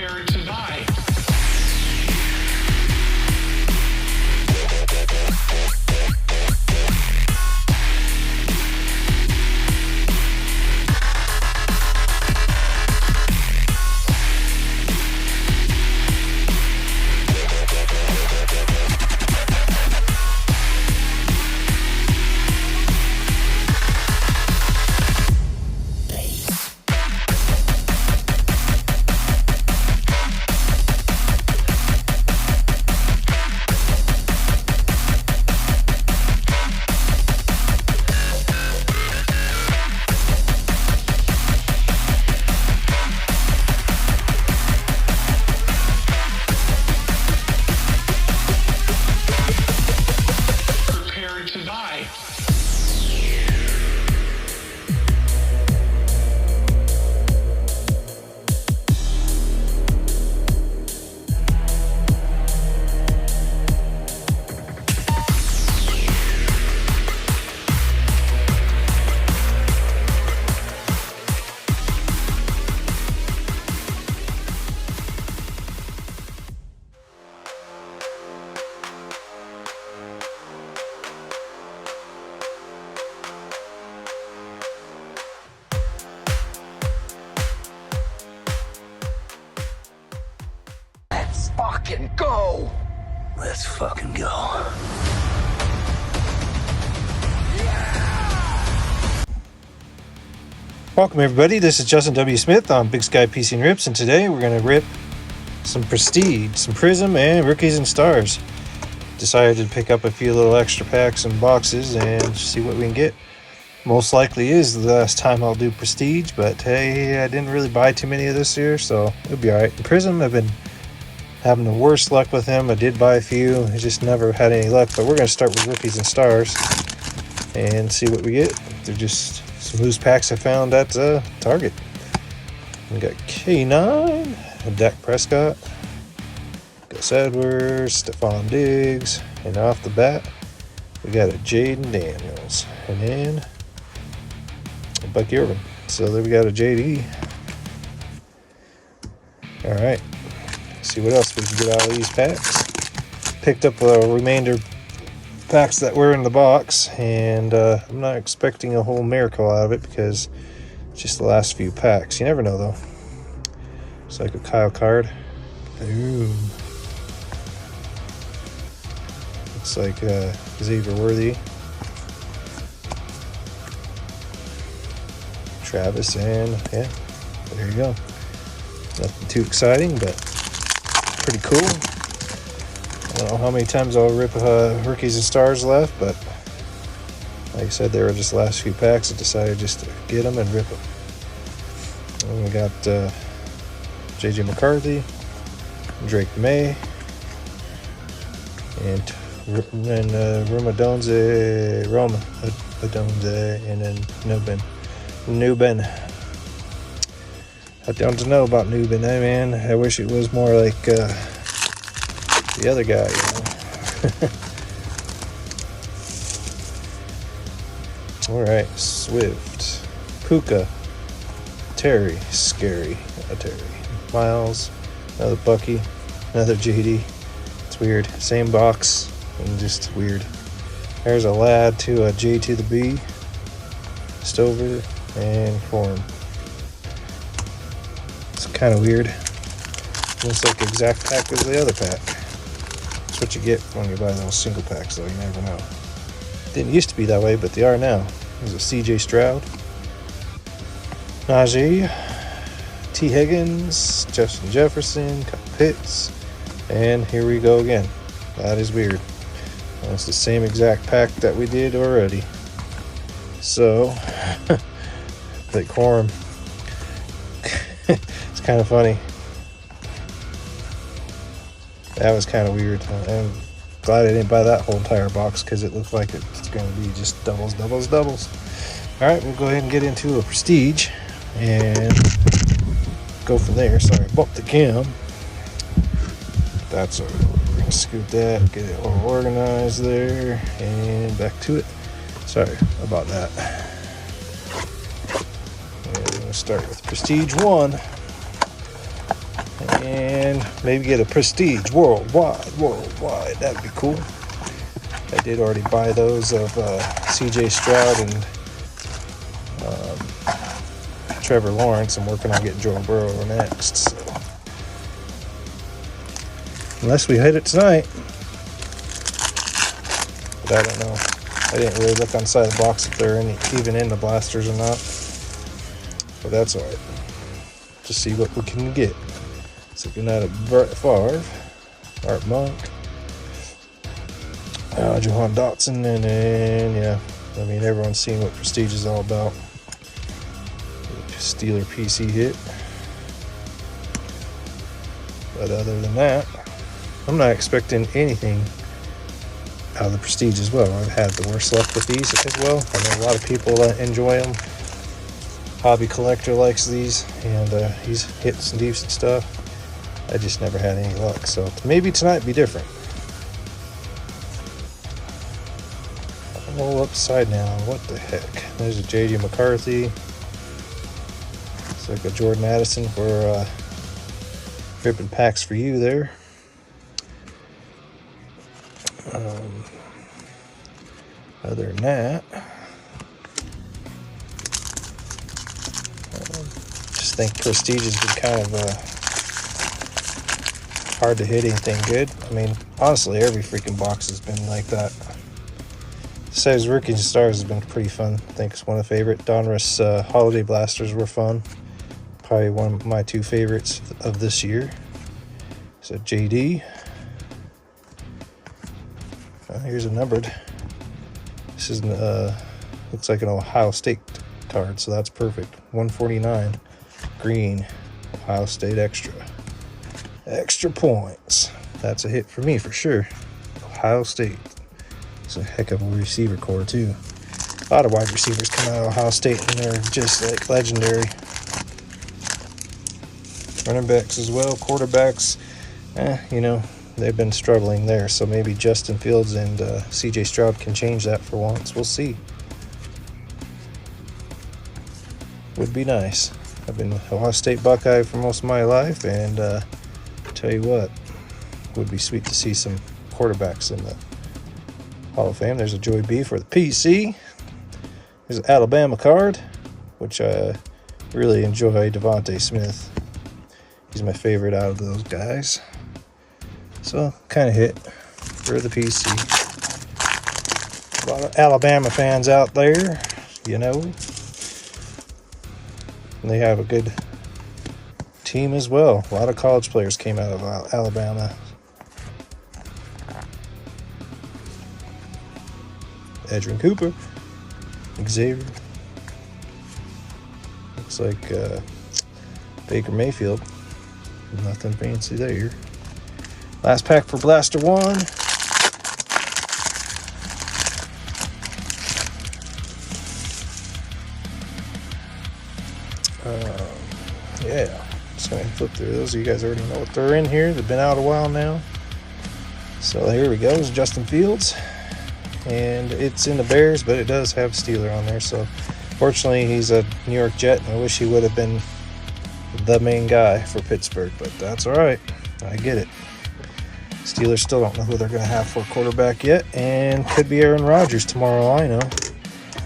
Prepare to die. Fucking go! Let's fucking go. Welcome everybody, this is Justin W. Smith on Big Sky PC and Rips, and today we're going to rip some Prestige, some Prizm, and Rookies and Stars. Decided to pick up a few little extra packs and boxes and see what we can get. Most likely is the last time I'll do Prestige, but hey, I didn't really buy too many of this year, so it'll be alright. Prizm, I've been having the worst luck with him. I did buy a few, I just never had any luck, but we're going to start with Rookies and Stars and see what we get. They're just some loose packs I found at Target. We got K9, Dak Prescott, Gus Edwards, Stephon Diggs, and off the bat, we got a Jaden Daniels, and then a Bucky Irvin. So there we got a JD. Alright. See what else we can get out of these packs. Picked up a remainder packs that were in the box, and I'm not expecting a whole miracle out of it because it's just the last few packs. You never know though. It's like a Kyle card. Boom. Looks like Xavier Worthy, Travis, and yeah, there you go. Nothing too exciting, but pretty cool. I don't know how many times I'll rip Rookies and Stars left, but like I said, they were just the last few packs. I decided just to get them and rip them. And we got JJ McCarthy, Drake May, and Roma Adonze, and then Nubin. I don't know about Nubin, man. I wish it was more like the other guy, you know. Alright, Swift, Puka, Terry, Scary, Terry, Miles, another Bucky, another JD. It's weird. Same box, and just weird. There's a lad to a J to the B, Stover, and Form. It's kind of weird. Looks like the exact pack as the other pack. That's what you get when you buy those single packs, though. You never know. Didn't used to be that way, but they are now. There's a CJ Stroud, Najee, T. Higgins, Justin Jefferson, Kyle Pitts, and here we go again. That is weird. Well, it's the same exact pack that we did already. So, like Quorum. It's kind of funny. That was kind of weird. I'm glad I didn't buy that whole entire box because it looked like it's going to be just doubles. Alright, we'll go ahead and get into a Prestige and go from there. Sorry, I bumped the cam. That's alright. We're going to scoot that, get it all organized there, and back to it. Sorry about that. And we're going to start with Prestige 1. And maybe get a Prestige worldwide. That'd be cool. I did already buy those of CJ Stroud and Trevor Lawrence. I'm working on getting Joe Burrow next. So. Unless we hit it tonight. But I don't know. I didn't really look inside the box if they're even in the blasters or not. But that's alright. Just see what we can get. So looking at a Brett Favre, Art Monk, Jahan Dotson, and then, yeah, I mean, everyone's seen what Prestige is all about. Steeler PC hit. But other than that, I'm not expecting anything out of the Prestige as well. I've had the worst luck with these as well. I know a lot of people enjoy them. Hobby collector likes these, and he's hit some decent stuff. I just never had any luck, so maybe tonight be different. All upside down. What the heck? There's a J.D. McCarthy. It's like a Jordan Addison for ripping packs for you there. Other than that, just think Prestige has been kind of hard to hit anything good. I mean, honestly, every freaking box has been like that. Besides Rookies and Stars has been pretty fun. I think it's one of the favorite. Donruss Holiday Blasters were fun. Probably one of my two favorites of this year. So JD. Here's a numbered. This is looks like an Ohio State card, so that's perfect. 149, green, Ohio State extra. Extra points. That's a hit for me for sure. Ohio State. It's a heck of a receiver core too. A lot of wide receivers come out of Ohio State and they're just like legendary. Running backs as well, quarterbacks. You know, they've been struggling there, so maybe Justin Fields and CJ Stroud can change that for once. We'll see. Would be nice. I've been an Ohio State Buckeye for most of my life, and tell you what, would be sweet to see some quarterbacks in the Hall of Fame. There's a Joey B for the PC. There's an Alabama card, which I really enjoy. Devontae Smith. He's my favorite out of those guys. So, kind of hit for the PC. A lot of Alabama fans out there, you know. And they have a good team as well. A lot of college players came out of Alabama. Edgerrin Cooper. Xavier. Looks like Baker Mayfield. Nothing fancy there. Last pack for Blaster 1. Yeah, just going to flip through those. You guys already know what they're in here. They've been out a while now. So here we go. It's Justin Fields. And it's in the Bears, but it does have Steeler on there. So fortunately, he's a New York Jet. And I wish he would have been the main guy for Pittsburgh, but that's all right. I get it. Steelers still don't know who they're going to have for quarterback yet, and could be Aaron Rodgers tomorrow, I know.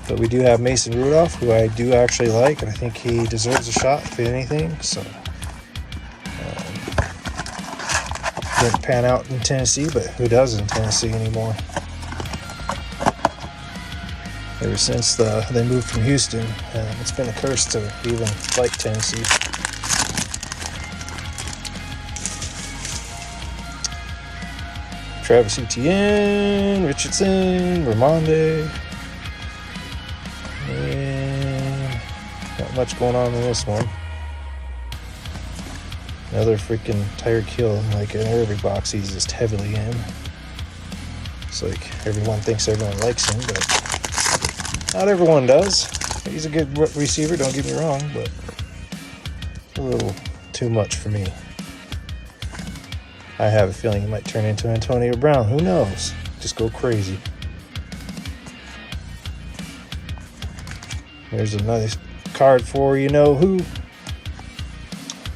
But we do have Mason Rudolph, who I do actually like, and I think he deserves a shot, if anything. So, didn't pan out in Tennessee, but who does in Tennessee anymore? Ever since they moved from Houston, it's been a curse to even like Tennessee. Travis Etienne, Richardson, Ramonde. And not much going on in this one. Another freaking Tyreek Hill, like in every box he's just heavily in. It's like everyone thinks everyone likes him, but not everyone does. He's a good receiver, don't get me wrong, but a little too much for me. I have a feeling he might turn into Antonio Brown. Who knows? Just go crazy. Here's another card for you know who.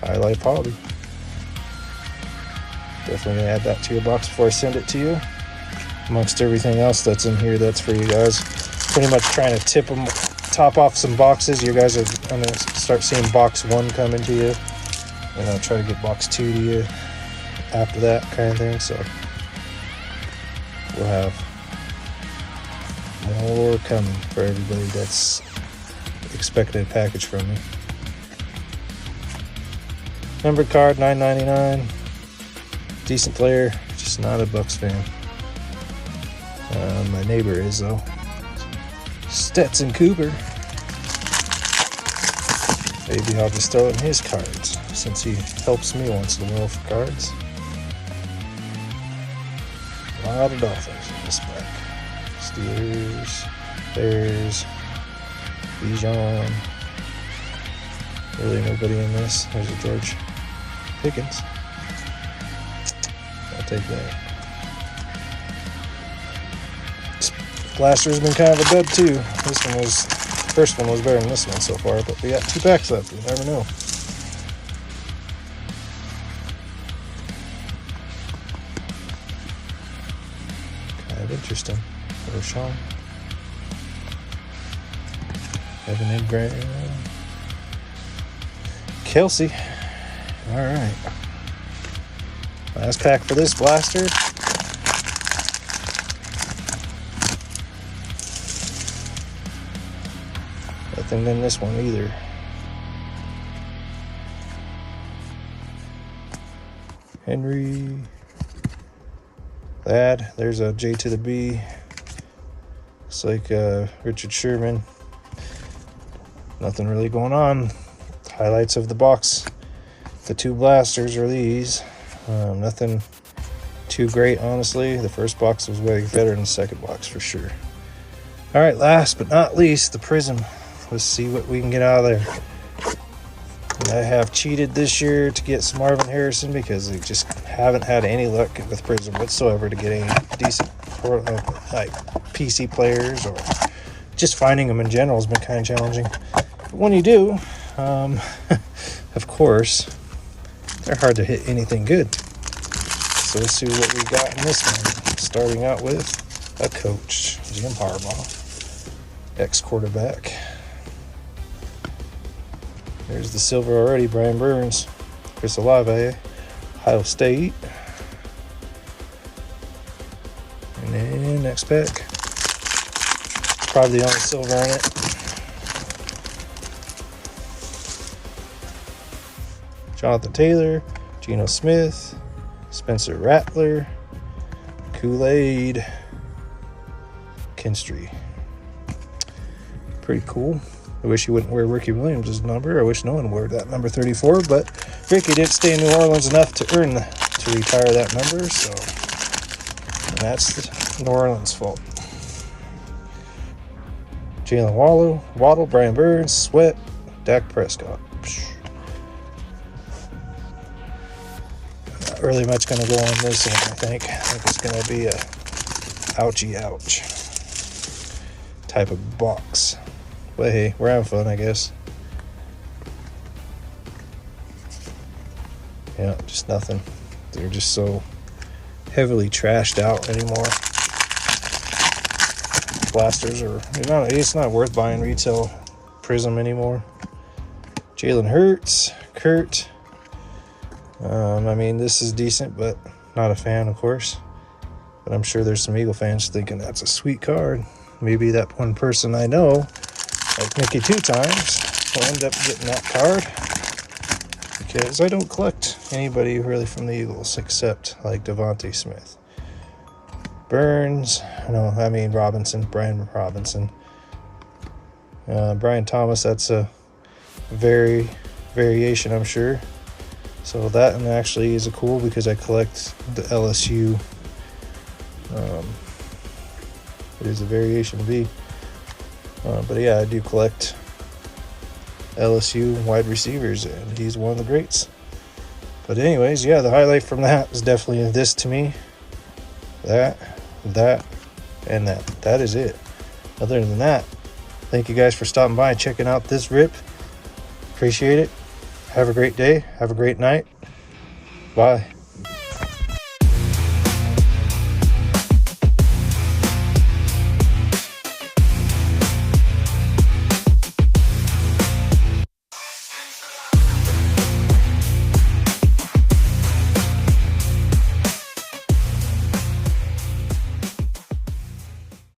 Highlight Hobby. Definitely gonna add that to your box before I send it to you. Amongst everything else that's in here, that's for you guys. Pretty much trying to top off some boxes. You guys are gonna start seeing box 1 coming to you, and I'll try to get box 2 to you after that kind of thing. So we'll have more coming for everybody that's expecting a package from me. Numbered card, $9.99. Decent player, just not a Bucks fan. My neighbor is though. Stetson Cooper. Maybe I'll just throw in his cards since he helps me once in a while for cards. A lot of Dolphins in this pack. Steelers, Bears, Bijan. Really nobody in this. There's a George Pickens. I'll take that. Blaster's been kind of a dud too. First one was better than this one so far, but we got 2 packs left. You never know. Kind of interesting. Roshan. Evan Ingram. Kelsey. All right. Last pack for this blaster. Nothing in this one either. Henry. Lad. There's a J to the B. Looks like Richard Sherman. Nothing really going on. Highlights of the box. The 2 blasters are these. Nothing too great, honestly. The first box was way better than the second box for sure. All right, last but not least, the Prizm. Let's see what we can get out of there. I have cheated this year to get some Marvin Harrison because I just haven't had any luck with Prizm whatsoever to get any decent like PC players, or just finding them in general has been kind of challenging. But when you do, of course, they're hard to hit anything good. So let's see what we got in this one. Starting out with a coach, Jim Harbaugh, ex-quarterback. There's the silver already, Brian Burns. Chris Olave, Ohio State. And then next pack. Probably the only silver in it. Jonathan Taylor, Geno Smith, Spencer Rattler, Kool-Aid, Kinstry. Pretty cool. I wish he wouldn't wear Ricky Williams' number. I wish no one wore that number 34, but Ricky didn't stay in New Orleans enough to retire that number, so that's New Orleans' fault. Jalen Waddle, Brian Burns, Sweat, Dak Prescott. Not really much going to go on this one, I think. I think it's going to be a ouchie ouch type of box. But hey, we're having fun, I guess. Yeah, just nothing. They're just so heavily trashed out anymore. Blasters it's not worth buying retail Prizm anymore. Jalen Hurts, Kurt. I mean, this is decent, but not a fan, of course. But I'm sure there's some Eagle fans thinking that's a sweet card. Maybe that one person I know, like Mickey 2 times, will end up getting that card, because I don't collect anybody really from the Eagles except like Devontae Smith. Burns, Brian Robinson. Brian Thomas, that's a variation, I'm sure. So that one actually is cool because I collect the LSU. It is a variation B. But yeah, I do collect LSU wide receivers, and he's one of the greats. But anyways, yeah, the highlight from that is definitely this to me. That, and that. That is it. Other than that, thank you guys for stopping by and checking out this rip. Appreciate it. Have a great day. Have a great night. Bye.